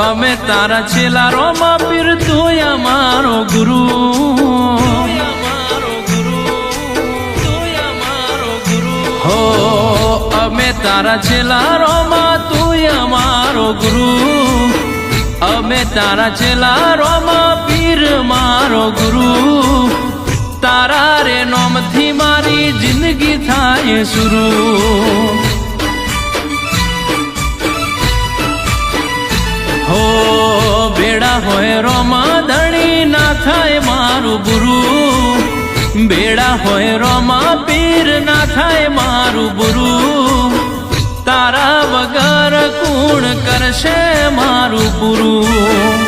અમે તારા છેલા રોમા પીર તું અમારો ગુરુ હો અમે તારા છેલા રોમા તું અમારો ગુરુ અમે તારા છેલા રોમા પીર મારો ગુરુ તારા રે નોમથી મારી જિંદગી થાય શુરૂ હો બેડા હોય રોમા ધણી ના થાય મારું બુરું બેડા હોય રોમા પીર ના થાય મારું બુરું તારા વગર કોણ કરશે મારું પૂરું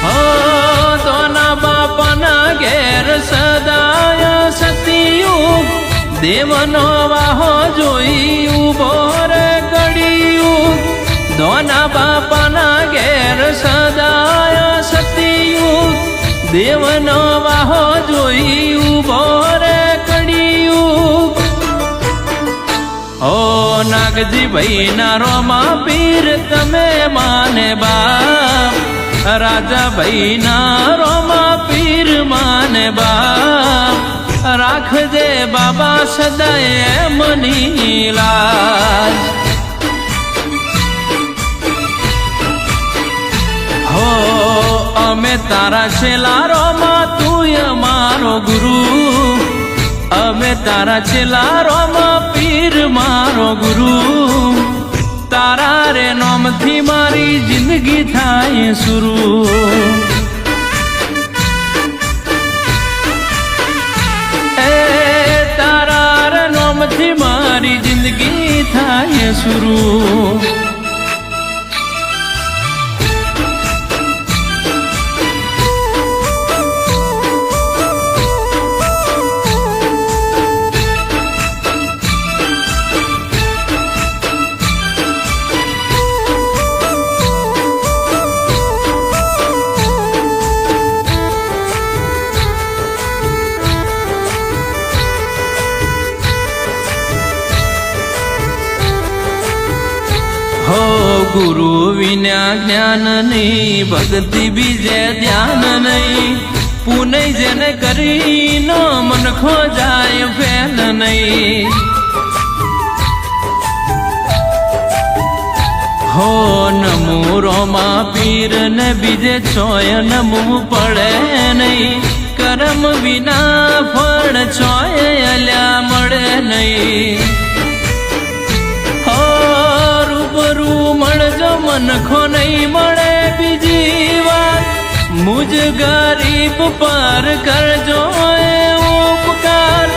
હો તોના બાપાના ઘેર સદાય સતિયું દેવનો વાહો જોઈ ઉભો રે ગડિયું દોના બાપાના ઘેર સદાય સતિયું દેવનો વાહો જોઈ ઉભો રે ગડિયું ઓ નાગજી ભાઈ ના રોમા પીર તમે માને બાપ રાજા ભાઈ ના રોમા પીર માને બાપ રાખજે બાબા સદાય મની લાજ હો અમે તારા છેલા રોમા તું અમારો ગુરુ અમે તારા છેલા રોમા પીર મારો ગુરુ તારા રે નોમથી મારી જિંદગી થાય શુરૂ થી મારી જિંદગી થાય શુરૂ હો ગુરુ વિના જ્ઞાન નહીં ભક્તિ બીજે ધ્યાન નહીં પુનઃ જેને કરી નો મન ખોજાય ફેલ નહીં હો નમો રોમા પીર ને બીજે છોય નમવું પડે નહીં કરમ વિના ફળ છોય અલ્યા મળે નહીં મળજો મનખો નહીં મળે બીજી વાર મુજ ગરીબ પર કરજો ઉપકાર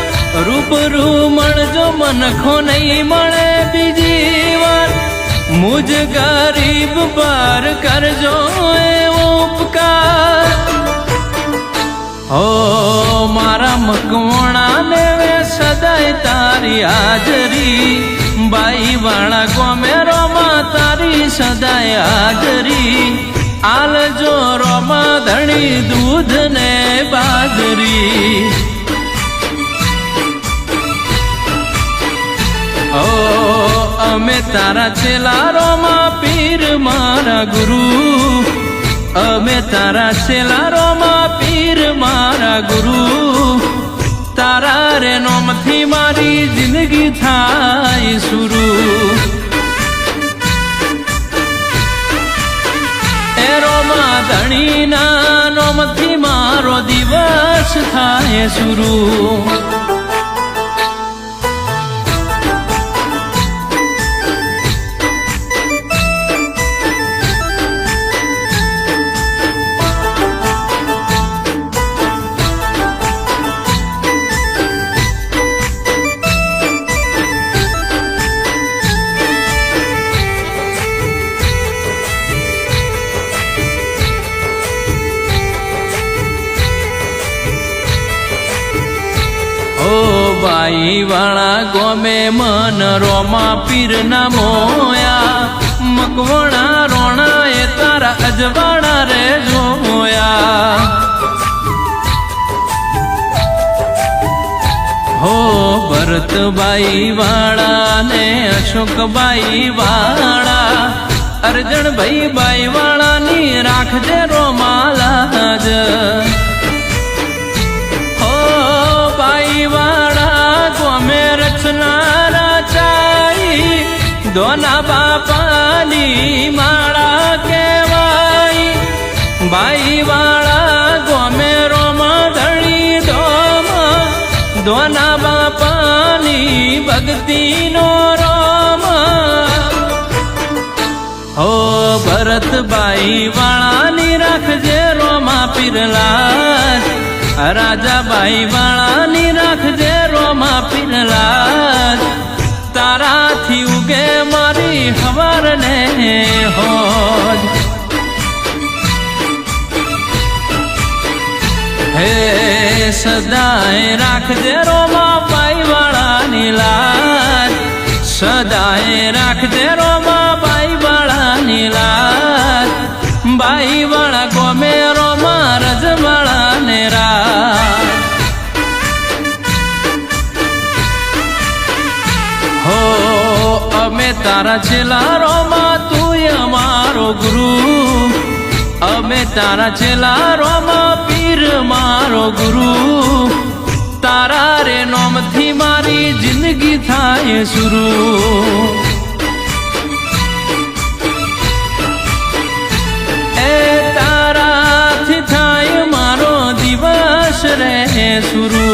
રૂબરૂ મળજો મનખો નહીં મળે બીજી વાર મુજ ગરીબ પર કરજો ઉપકાર હો મારા મકવણા ને સદાય તારી હાજરી બાઈ વાળા ગોમે રોમા તારી સદાય હાજરી આલજો રોમા ધણી દૂધ ને બાજરી ઓ અમે તારા છેલા રોમા પીર મારા ગુરુ અમે તારા છેલા રોમા પીર મારા ગુરુ તારા રે નોમથી મારી જિંદગી થાય શુરૂ એ રોમા ધણીના નોમથી મારો દિવસ થાય શુરૂ બાઈ વાળા ગોમે મન રોમા પીર ના મોયા મકવણા રોણા એ તારા અજવાળા રે જોયા હો ભરતભાઈ વાળા ને અશોકભાઈ વાળા અરજણભાઈ બાઈ વાળાની રાખજે રોમાલાજ હો બાઈ વાળા ગોમે રચના રચાઈ દોના બાપાની માળા કેવાય બાઈ વાળા ગોમે રોમા ધણી દોના બાપાની ભક્તિનો રોમ હો ભરતભાઈ વાળાની રાખજે રોમા પીરલાજ રાજાભાઈ વાળાની રાખજે રોમા પીરલાજ તારાથી ઉગે મારી હવાર ને હોજ હે સદાય રાખજે રોમા બાઈ વાળાની લાજ સદાય રાખજે રોમા બાઈ વાળાની લાજ બાઈ વાળા ગોમે રોમા રજવાળા ને રાજ હો અમે તારા છેલા રોમા તું અમારો ગુરુ અમે તારા છેલા રોમા પીર મારો ગુરુ તારા રે નોમથી મારી જિંદગી થાય શુરુ એ તારાથી થાય મારો દિવસ રહે શુરુ